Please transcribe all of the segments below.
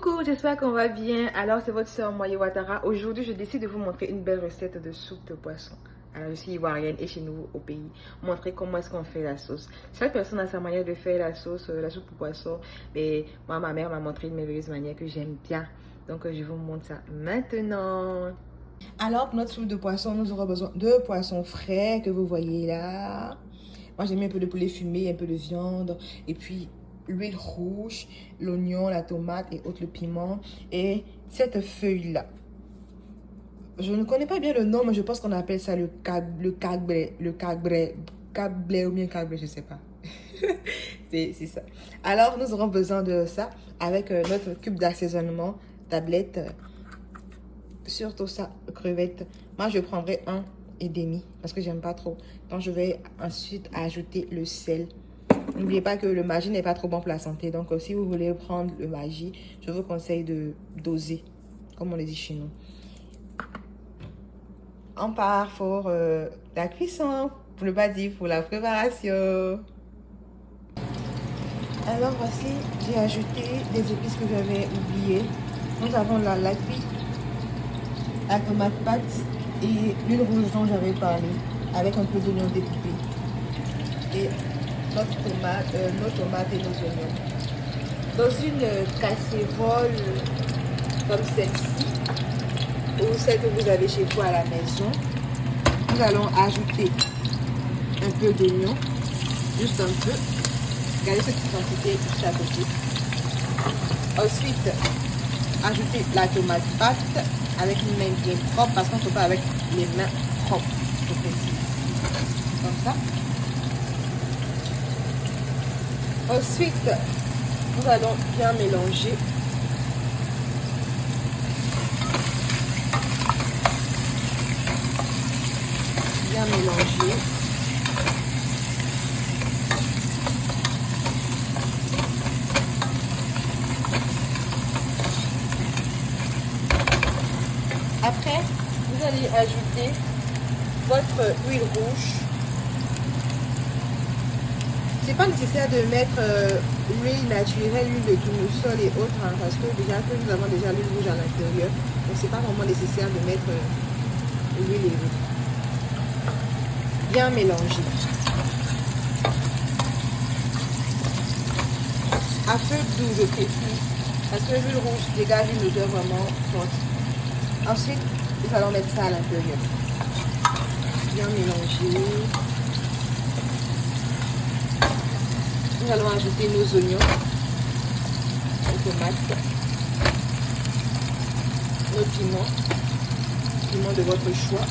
Coucou, j'espère qu'on va bien. Alors, c'est votre soeur Moye Ouattara. Aujourd'hui, je décide de vous montrer une belle recette de soupe de poisson. Alors, je suis ivoirienne et chez nous au pays. Montrer comment est-ce qu'on fait la sauce. Chaque personne a sa manière de faire la sauce, la soupe au poisson. Mais moi, ma mère m'a montré une merveilleuse manière que j'aime bien. Donc, je vous montre ça maintenant. Alors, pour notre soupe de poisson, nous aurons besoin de poissons frais que vous voyez là. Moi, j'ai mis un peu de poulet fumé, un peu de viande et puis l'huile rouge, l'oignon, la tomate et autres, le piment et cette feuille-là. Je ne connais pas bien le nom, mais je pense qu'on appelle ça le cagbré ou bien cagbré, je sais pas. C'est ça. Alors, nous aurons besoin de ça avec notre cube d'assaisonnement, tablette, surtout ça, crevettes. Moi, je prendrai 1,5 parce que j'aime pas trop. Donc, je vais ensuite ajouter le sel. N'oubliez pas que le Maggi n'est pas trop bon pour la santé. Donc, si vous voulez prendre le Maggi, je vous conseille de doser, comme on le dit chez nous. On part pour la cuisson, pour le pas dire, pour la préparation. Alors, voici, j'ai ajouté des épices que j'avais oubliées. Nous avons l'api, la tomate pâte et l'huile rouge dont j'avais parlé, avec un peu d'oignon découpé. Et nos tomates et nos oignons. Dans une casserole comme celle-ci, ou celle que vous avez chez vous à la maison, nous allons ajouter un peu d'oignon, juste un peu. Regardez cette petite quantité juste à côté. Ensuite, ajouter la tomate pâte avec une main bien propre, parce qu'on ne peut pas avec les mains propres. Comme ça. Ensuite, nous allons bien mélanger. Bien mélanger. Après, vous allez ajouter votre huile rouge. C'est pas nécessaire de mettre l'huile naturelle, l'huile de tournesol et autres, hein, parce que déjà que nous avons déjà l'huile rouge à l'intérieur, donc c'est pas vraiment nécessaire de mettre l'huile et l'huile. Bien mélanger. À feu doux, je précise, parce que l'huile rouge dégage une odeur vraiment forte. Ensuite, nous allons mettre ça à l'intérieur. Bien mélanger. Nous allons ajouter nos oignons, nos tomates, nos piments de votre choix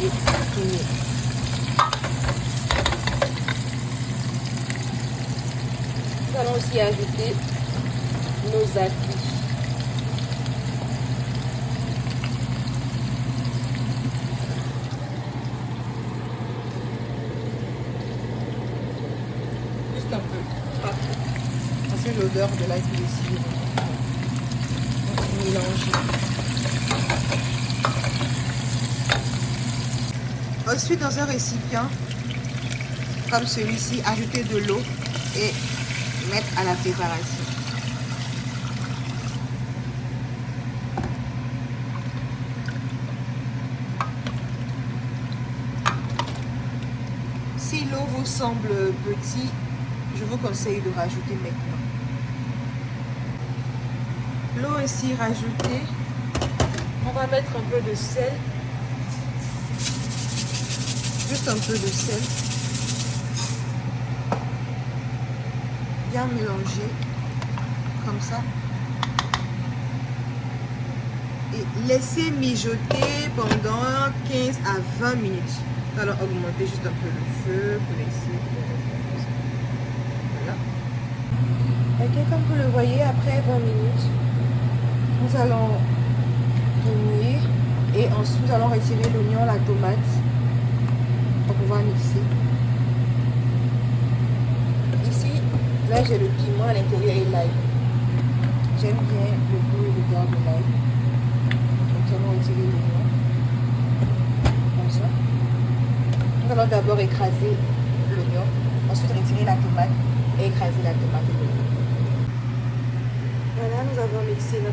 et tourner. Nous allons aussi ajouter nos appuis. Un peu, pas trop, parce que l'odeur de l'ail ici. Donc, mélanger. Ensuite, dans un récipient comme celui-ci, ajouter de l'eau et mettre à la préparation. Si l'eau vous semble petite, je vous conseille de rajouter maintenant. L'eau ainsi rajoutée, on va mettre un peu de sel. Juste un peu de sel. Bien mélanger, comme ça. Et laisser mijoter pendant 15 à 20 minutes. Nous allons augmenter juste un peu le feu pour laisser. Ok, comme vous le voyez, après 20 minutes, nous allons tourner et ensuite nous allons retirer l'oignon, la tomate pour pouvoir mixer. Ici, là j'ai le piment à l'intérieur et l'ail. J'aime bien le goût et l'odeur de l'ail. Donc nous allons retirer l'oignon comme ça. Nous allons d'abord écraser l'oignon, ensuite retirer la tomate et écraser la tomate et l'oignon. avons mixé nos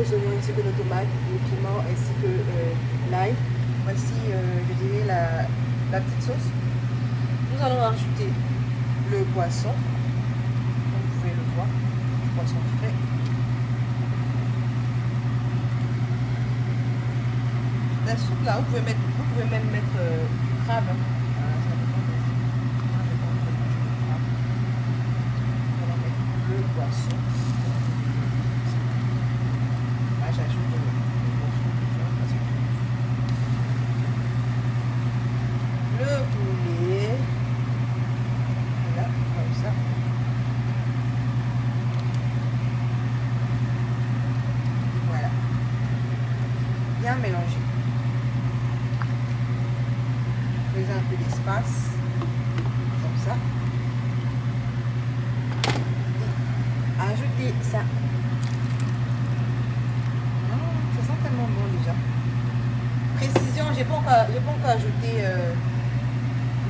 oignons ainsi que nos tomates, le piment ainsi que l'ail. Voici, je dirais, la petite sauce. Nous allons rajouter le poisson, comme vous pouvez le voir, du poisson frais. La soupe là, vous pouvez même mettre du crabe. Voilà, ça dépend de moi, j'ai pas envie de manger du crabe. On va mettre le poisson. Là, j'ajoute le morceau de viande parce que le poulet. Voilà, comme ça. Voilà. Bien mélangé. Faisons un peu d'espace, comme ça. Et ajoutez ça. Ça sent tellement bon déjà. Précision, j'ai pas encore ajouté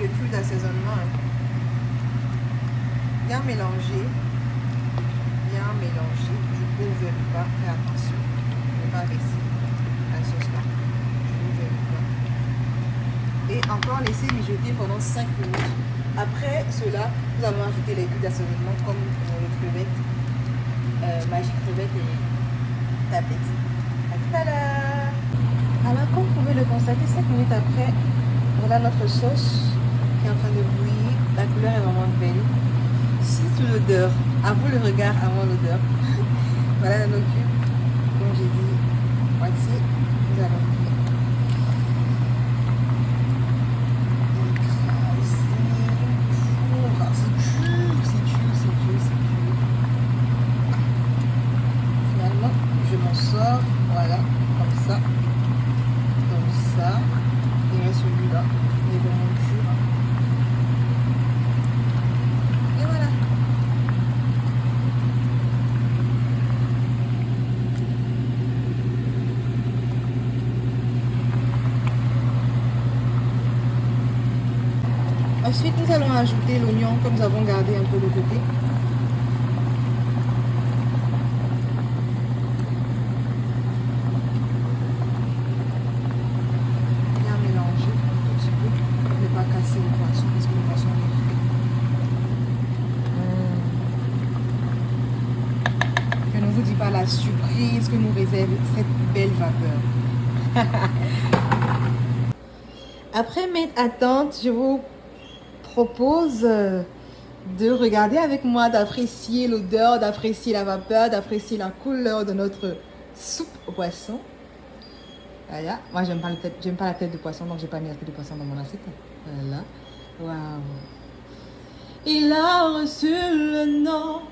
le cube d'assaisonnement. Bien mélangé. Bien mélangé. Je n'ouvre pas. Fais attention. Ne pas baisser la sauce là. Je n'ouvre pas. Et encore laisser mijoter pendant 5 minutes. Après cela, nous allons ajouter les cubes d'assaisonnement comme les crevettes, magique crevettes et tablette. A tout à l'heure. Alors comme vous pouvez le constater, 5 minutes après, voilà notre sauce qui est en train de bouillir. La couleur est vraiment belle. Surtout l'odeur. À vous le regard avant l'odeur. Voilà nos cubes. Comme j'ai dit, voici, nous allons voilà, comme ça, et celui-là, il est vraiment dur. Et voilà. Ensuite, nous allons ajouter l'oignon que nous avons gardé un peu de côté. Le poisson parce que le poisson est frais. Je ne vous dis pas la surprise que nous réserve cette belle vapeur. Après m'être attente, je vous propose de regarder avec moi, d'apprécier l'odeur, d'apprécier la vapeur, d'apprécier la couleur de notre soupe au poisson. Voilà. Moi, j'aime pas la tête de poisson, donc j'ai pas mis la tête de poisson dans mon assiette. Voilà. Waouh. Il a reçu le nom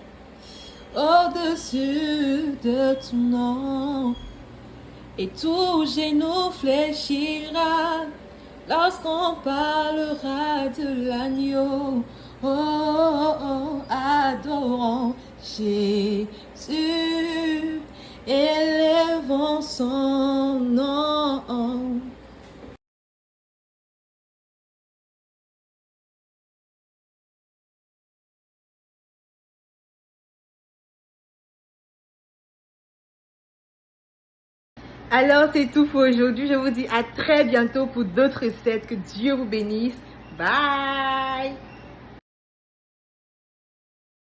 au-dessus de ton nom. Et tout genou fléchira lorsqu'on parlera de l'agneau. Oh, oh, oh, adorons Jésus, élevons son nom. Alors, c'est tout pour aujourd'hui. Je vous dis à très bientôt pour d'autres recettes. Que Dieu vous bénisse. Bye!